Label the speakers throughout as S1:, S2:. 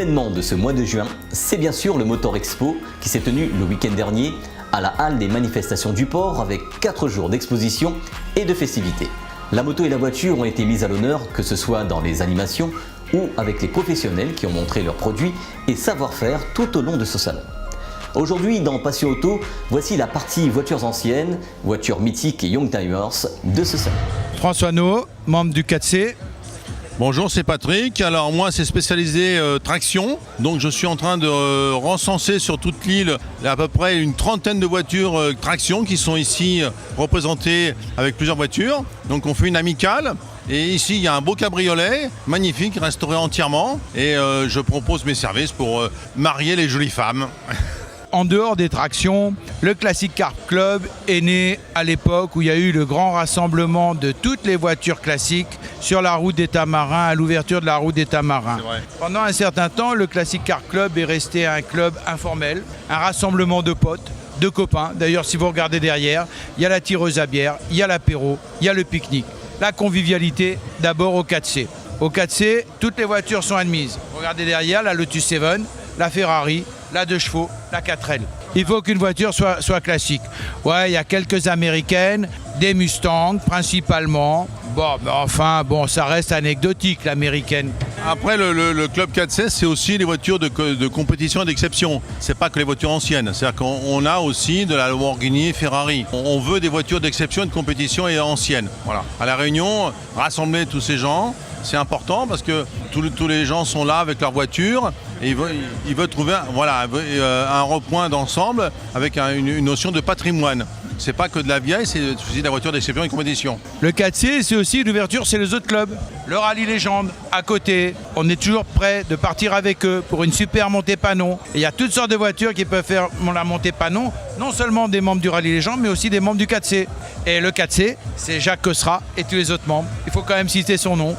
S1: L'événement de ce mois de juin, c'est bien sûr le Motor Expo qui s'est tenu le week-end dernier à la halle des manifestations du port avec 4 jours d'exposition et de festivités. La moto et la voiture ont été mises à l'honneur, que ce soit dans les animations ou avec les professionnels qui ont montré leurs produits et savoir-faire tout au long de ce salon. Aujourd'hui, dans Passion Auto, voici la partie voitures anciennes, voitures mythiques et youngtimers de ce salon.
S2: François No, membre du 4C.
S3: Bonjour, c'est Patrick. Alors moi, c'est spécialisé traction. Donc je suis en train de recenser sur toute l'île à peu près une trentaine de voitures traction qui sont ici représentées avec plusieurs voitures. Donc on fait une amicale. Et ici, il y a un beau cabriolet, magnifique, restauré entièrement. Et je propose mes services pour marier les jolies femmes.
S2: En dehors des tractions, le Classic Car Club est né à l'époque où il y a eu le grand rassemblement de toutes les voitures classiques sur la route des Tamarins, à l'ouverture de la route des Tamarins. Pendant un certain temps, le Classic Car Club est resté un club informel, un rassemblement de potes, de copains. D'ailleurs, si vous regardez derrière, il y a la tireuse à bière, il y a l'apéro, il y a le pique-nique. La convivialité, d'abord au 4C. Au 4C, toutes les voitures sont admises. Regardez derrière, la Lotus 7, la Ferrari, la 2 chevaux, la 4L. Il faut qu'une voiture soit classique. Ouais, il y a quelques américaines, des Mustangs principalement. Bon, mais enfin, ça reste anecdotique, l'américaine.
S3: Après, le Club 4C, c'est aussi les voitures de compétition et d'exception. C'est pas que les voitures anciennes. C'est-à-dire qu'on a aussi de la Lamborghini et Ferrari. On veut des voitures d'exception et de compétition et anciennes. Voilà. À La Réunion, rassembler tous ces gens, c'est important parce que tous les gens sont là avec leur voiture et ils veulent trouver un repoint d'ensemble avec une notion de patrimoine. C'est pas que de la vieille, c'est aussi de la voiture d'exception et de compétition.
S2: Le 4C, c'est aussi l'ouverture, c'est les autres clubs. Le Rallye Légende, à côté. On est toujours prêt de partir avec eux pour une super montée Pannon. Et il y a toutes sortes de voitures qui peuvent faire la montée Pannon, non seulement des membres du Rallye Légende, mais aussi des membres du 4C. Et le 4C, c'est Jacques Cosra et tous les autres membres. Il faut quand même citer son nom.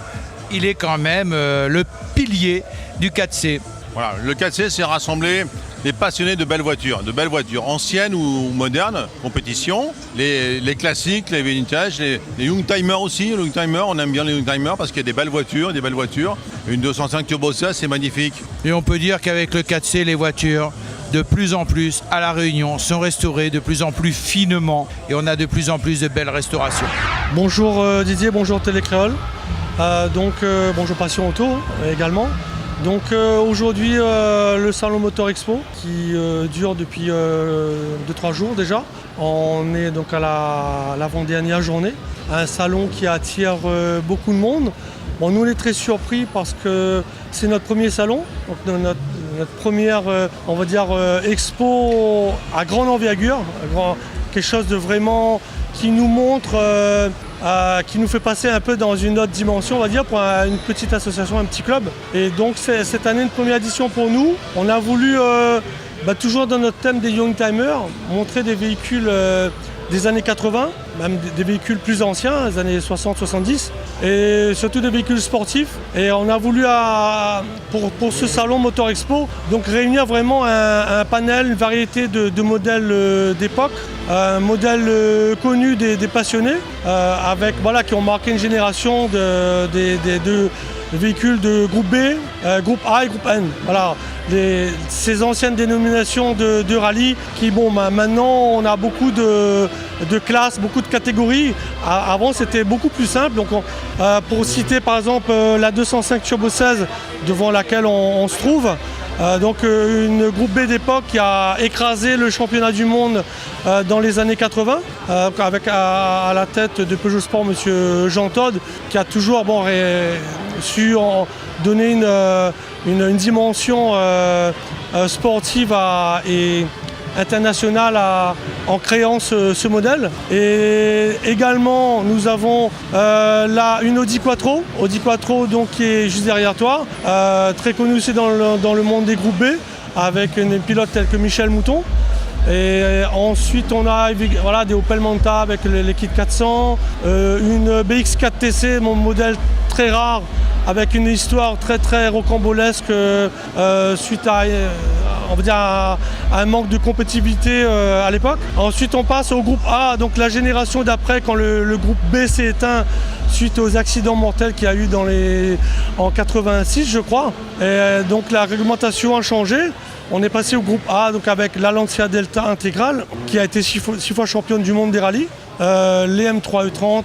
S2: Il est quand même le pilier du 4C.
S3: Voilà, le 4C, c'est rassembler les passionnés de belles voitures anciennes ou modernes, compétition, les classiques, les vintage, les youngtimers aussi. Les youngtimers, on aime bien les youngtimers parce qu'il y a des belles voitures. Une 205 Turbo 16, c'est magnifique.
S2: Et on peut dire qu'avec le 4C, les voitures, de plus en plus, à La Réunion, sont restaurées de plus en plus finement et on a de plus en plus de belles restaurations.
S4: Bonjour Didier, bonjour Télécréole. Bonjour Passion Auto également. Donc aujourd'hui le salon Motor Expo qui dure depuis 2-3 jours déjà. On est donc à l'avant-dernière journée. Un salon qui attire beaucoup de monde. Bon, nous on est très surpris parce que c'est notre premier salon, donc notre première expo à grande envergure, quelque chose de vraiment qui nous montre qui nous fait passer un peu dans une autre dimension, on va dire, pour une petite association, un petit club. Et donc cette année, une première édition pour nous. On a voulu, toujours dans notre thème des youngtimers, montrer des véhicules des années 80, même des véhicules plus anciens, des années 60-70, et surtout des véhicules sportifs. Et on a voulu, pour ce salon Motor Expo, donc réunir vraiment un panel, une variété de modèles d'époque, un modèle connu des passionnés, qui ont marqué une génération de véhicules de groupe B, groupe A et groupe N. Voilà. Ces anciennes dénominations de rallye qui, maintenant on a beaucoup de classes, beaucoup de catégories. Avant c'était beaucoup plus simple. Donc pour citer par exemple la 205 Turbo 16 devant laquelle on se trouve, une groupe B d'époque qui a écrasé le championnat du monde dans les années 80, avec à la tête de Peugeot Sport monsieur Jean Todt, qui a toujours su donner une dimension sportive et internationale en créant ce modèle. Et également nous avons une Audi Quattro donc, qui est juste derrière toi, très connue aussi dans le monde des groupes B, avec des pilotes tels que Michel Mouton. Et ensuite on a des Opel Manta avec les kits 400, une BX4 TC, mon modèle très rare, avec une histoire très très rocambolesque suite on va dire un manque de compétitivité à l'époque. Ensuite on passe au groupe A, donc la génération d'après quand le groupe B s'est éteint suite aux accidents mortels qu'il y a eu en 86 je crois. Et donc la réglementation a changé. On est passé au groupe A donc avec la Lancia Delta intégrale qui a été 6 fois championne du monde des rallyes, les M3E30.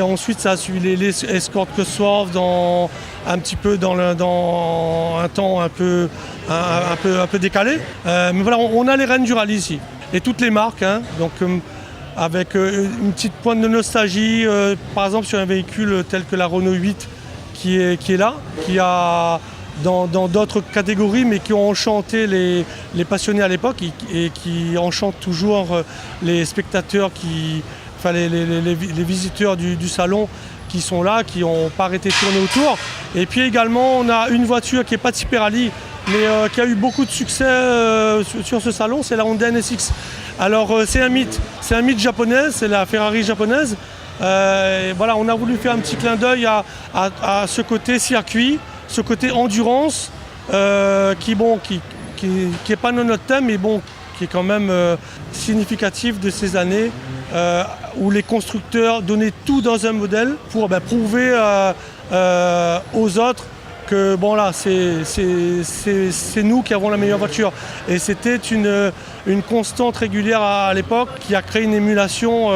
S4: Ensuite, ça a suivi les Escort Cosworth un petit peu dans un temps un peu décalé. Mais voilà, on a les reines du rallye ici. Et toutes les marques, hein, donc avec une petite pointe de nostalgie, par exemple sur un véhicule tel que la Renault 8 qui est là, qui a dans d'autres catégories, mais qui ont enchanté les passionnés à l'époque et qui enchantent toujours les spectateurs les visiteurs du salon qui sont là, qui n'ont pas arrêté de tourner autour. Et puis également, on a une voiture qui n'est pas typée rallye, mais qui a eu beaucoup de succès sur ce salon, c'est la Honda NSX. Alors c'est un mythe japonais, c'est la Ferrari japonaise. Et voilà, on a voulu faire un petit clin d'œil à ce côté circuit, ce côté endurance, qui n'est pas notre thème, mais bon, qui est quand même significatif de ces années où les constructeurs donnaient tout dans un modèle pour prouver aux autres que bon là c'est nous qui avons la meilleure voiture. Et c'était une constante régulière à l'époque qui a créé une émulation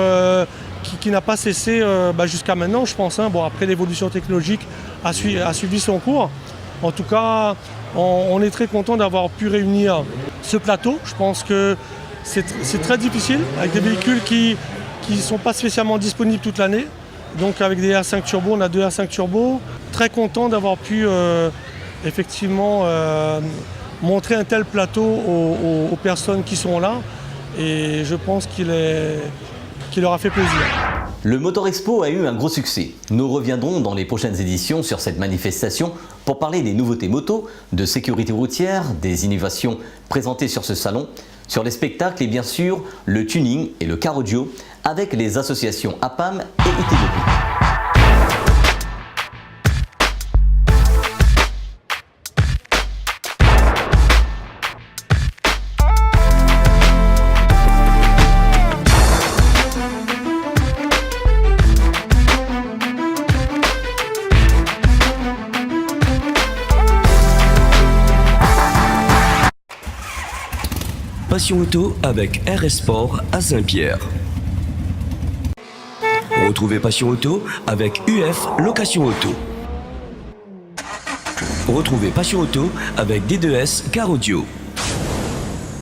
S4: qui n'a pas cessé jusqu'à maintenant, je pense. Hein. Bon, après l'évolution technologique a suivi son cours. En tout cas, on est très content d'avoir pu réunir ce plateau. Je pense que c'est très difficile avec des véhicules qui ne sont pas spécialement disponibles toute l'année. Donc avec des R5 Turbo, on a 2 R5 Turbo. Très content d'avoir pu effectivement montrer un tel plateau aux personnes qui sont là. Et je pense qu'il leur a fait plaisir.
S1: Le Motor Expo a eu un gros succès. Nous reviendrons dans les prochaines éditions sur cette manifestation pour parler des nouveautés moto, de sécurité routière, des innovations présentées sur ce salon, sur les spectacles et bien sûr le tuning et le car audio avec les associations APAM et ITDP.
S5: Passion Auto avec RS Sport à Saint-Pierre. Retrouvez Passion Auto avec UF Location Auto. Retrouvez Passion Auto avec D2S Car Audio.